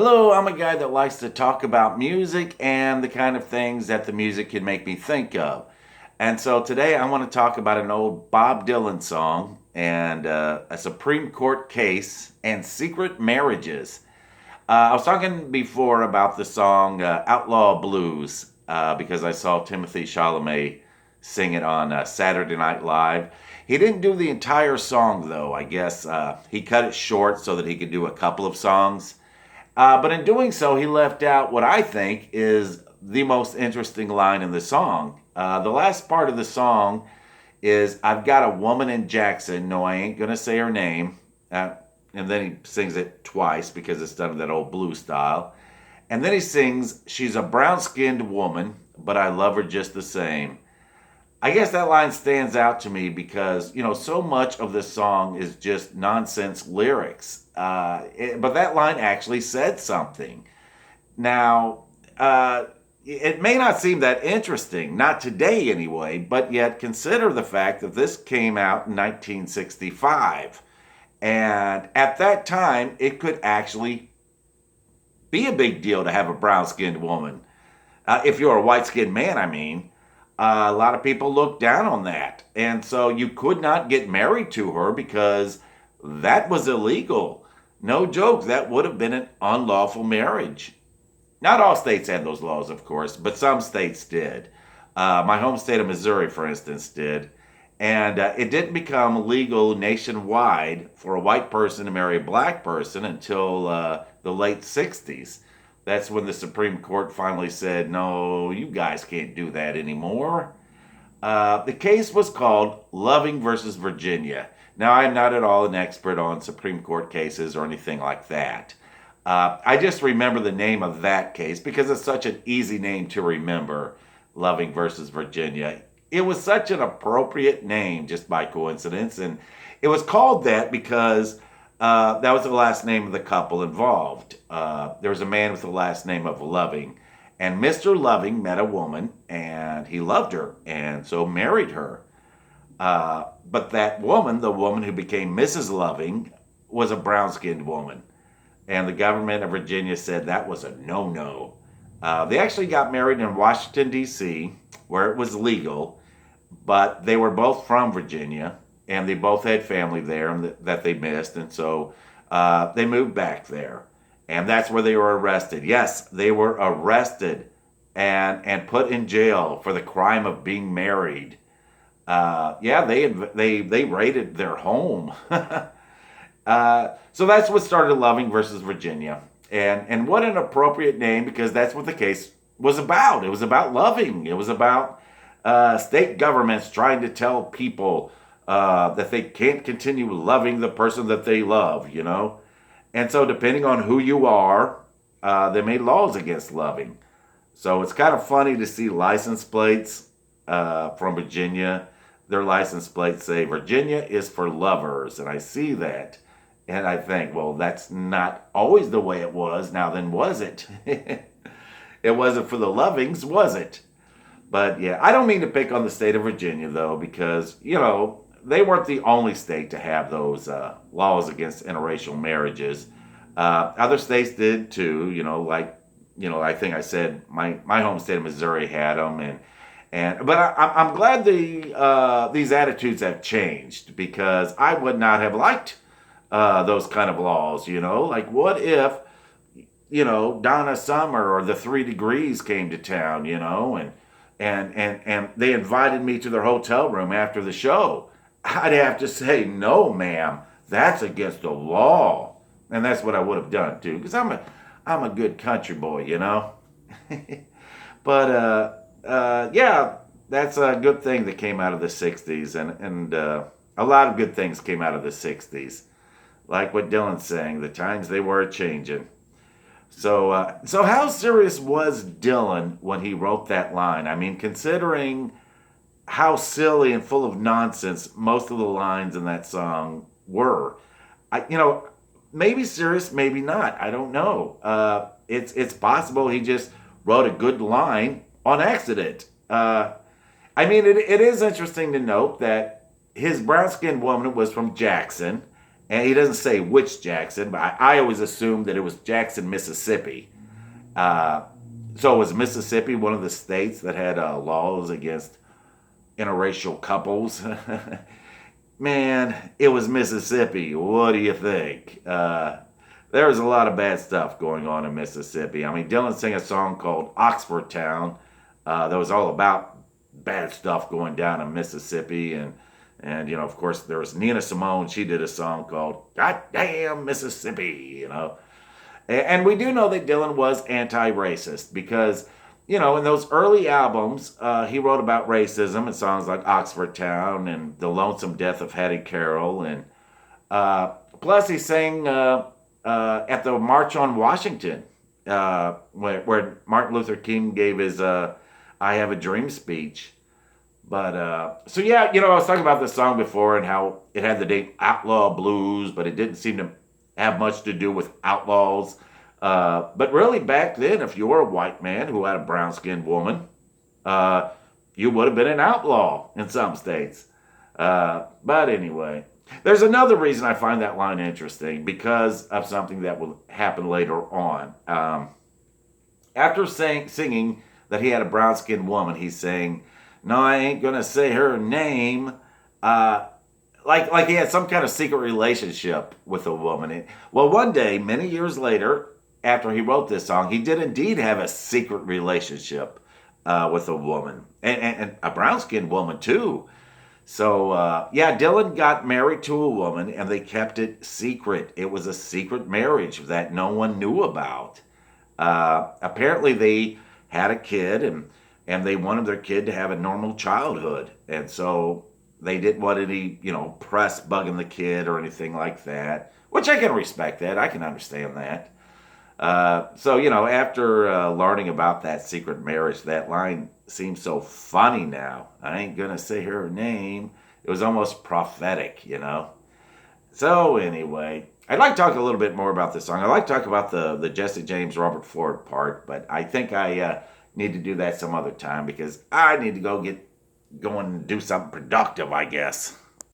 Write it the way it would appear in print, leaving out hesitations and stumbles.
Hello, I'm a guy that likes to talk about music and the kind of things that the music can make me think of. And so today I want to talk about an old Bob Dylan song and a Supreme Court case and secret marriages. I was talking before about the song Outlaw Blues because I saw Timothy Chalamet sing it on Saturday Night Live. He didn't do the entire song though. I guess he cut it short so that he could do a couple of songs. But in doing so, he left out what I think is the most interesting line in the song. The last part of the song is I've got a woman in Jackson. No, I ain't going to say her name. And then he sings it twice because it's done in that old blues style. And then he sings, she's a brown skinned woman, but I love her just the same. I guess that line stands out to me because, so much of this song is just nonsense lyrics. But that line actually said something. Now, it may not seem that interesting, not today anyway, but yet consider the fact that this came out in 1965. And at that time, it could actually be a big deal to have a brown skinned woman. If you're a white skinned man, I mean. A lot of people look down on that. And so you could not get married to her because that was illegal. No joke, that would have been an unlawful marriage. Not all states had those laws, of course, but some states did. My home state of Missouri, for instance, did. And it didn't become legal nationwide for a white person to marry a black person until the late 60s. That's when the Supreme Court finally said, no, you guys can't do that anymore. The case was called Loving versus Virginia. Now, I'm not at all an expert on Supreme Court cases or anything like that. I just remember the name of that case because it's such an easy name to remember, Loving versus Virginia. It was such an appropriate name just by coincidence, and it was called that because that was the last name of the couple involved. There was a man with the last name of Loving, and Mr. Loving met a woman, and he loved her, and so married her. But that woman, the woman who became Mrs. Loving, was a brown-skinned woman, and the government of Virginia said that was a no-no. They actually got married in Washington, D.C., where it was legal, but they were both from Virginia, and they both had family there that they missed, and so they moved back there. And that's where they were arrested. Yes, they were arrested and put in jail for the crime of being married. Yeah, they raided their home. So that's what started Loving versus Virginia. And what an appropriate name, because that's what the case was about. It was about loving. It was about state governments trying to tell people that they can't continue loving the person that they love. And so depending on who you are, they made laws against loving. So it's kind of funny to see license plates from Virginia. Their license plates say, Virginia is for lovers. And I see that. And I think, well, that's not always the way it was. Now then, was it? It wasn't for the lovings, was it? But yeah, I don't mean to pick on the state of Virginia, though, because, they weren't the only state to have those laws against interracial marriages. Other states did too, I think I said my home state of Missouri had them. But I'm glad these attitudes have changed because I would not have liked those kind of laws, like what if, Donna Summer or the 3 Degrees came to town, and they invited me to their hotel room after the show. I'd have to say, no, ma'am, that's against the law. And that's what I would have done too, because I'm a good country boy, But yeah, that's a good thing that came out of the 60s, and a lot of good things came out of the 60s. Like what Dylan's saying, the times they were changing. So how serious was Dylan when he wrote that line? I mean, considering how silly and full of nonsense most of the lines in that song were. Maybe serious, maybe not. I don't know. It's possible he just wrote a good line on accident. It is interesting to note that his brown-skinned woman was from Jackson, And he doesn't say which Jackson, but I always assumed that it was Jackson, Mississippi. Uh, so was Mississippi one of the states that had laws against interracial couples? Man, it was Mississippi. What do you think? There was a lot of bad stuff going on in Mississippi. I mean, Dylan sang a song called Oxford Town that was all about bad stuff going down in Mississippi. And of course, there was Nina Simone. She did a song called Goddamn Mississippi, And we do know that Dylan was anti-racist because, in those early albums, he wrote about racism in songs like Oxford Town and The Lonesome Death of Hattie Carroll. And plus he sang at the March on Washington, where Martin Luther King gave his I Have a Dream speech. But, so yeah, I was talking about this song before and how it had the name Outlaw Blues, but it didn't seem to have much to do with outlaws. But really back then, if you were a white man who had a brown-skinned woman, you would have been an outlaw in some states. But anyway, there's another reason I find that line interesting because of something that will happen later on. After singing that he had a brown-skinned woman, he's saying, "No, I ain't gonna say her name." Like he had some kind of secret relationship with a woman. Well, one day, many years later, after he wrote this song, he did indeed have a secret relationship with a woman, and a brown-skinned woman too. So, yeah, Dylan got married to a woman, and they kept it secret. It was a secret marriage that no one knew about. Apparently, they had a kid, and they wanted their kid to have a normal childhood. And so they didn't want any, press bugging the kid or anything like that, which I can respect that. I can understand that. So, after learning about that secret marriage, that line seems so funny now. I ain't going to say her name. It was almost prophetic, So anyway, I'd like to talk a little bit more about this song. I'd like to talk about the Jesse James Robert Ford part, but I think I need to do that some other time because I need to go get going and do something productive, I guess.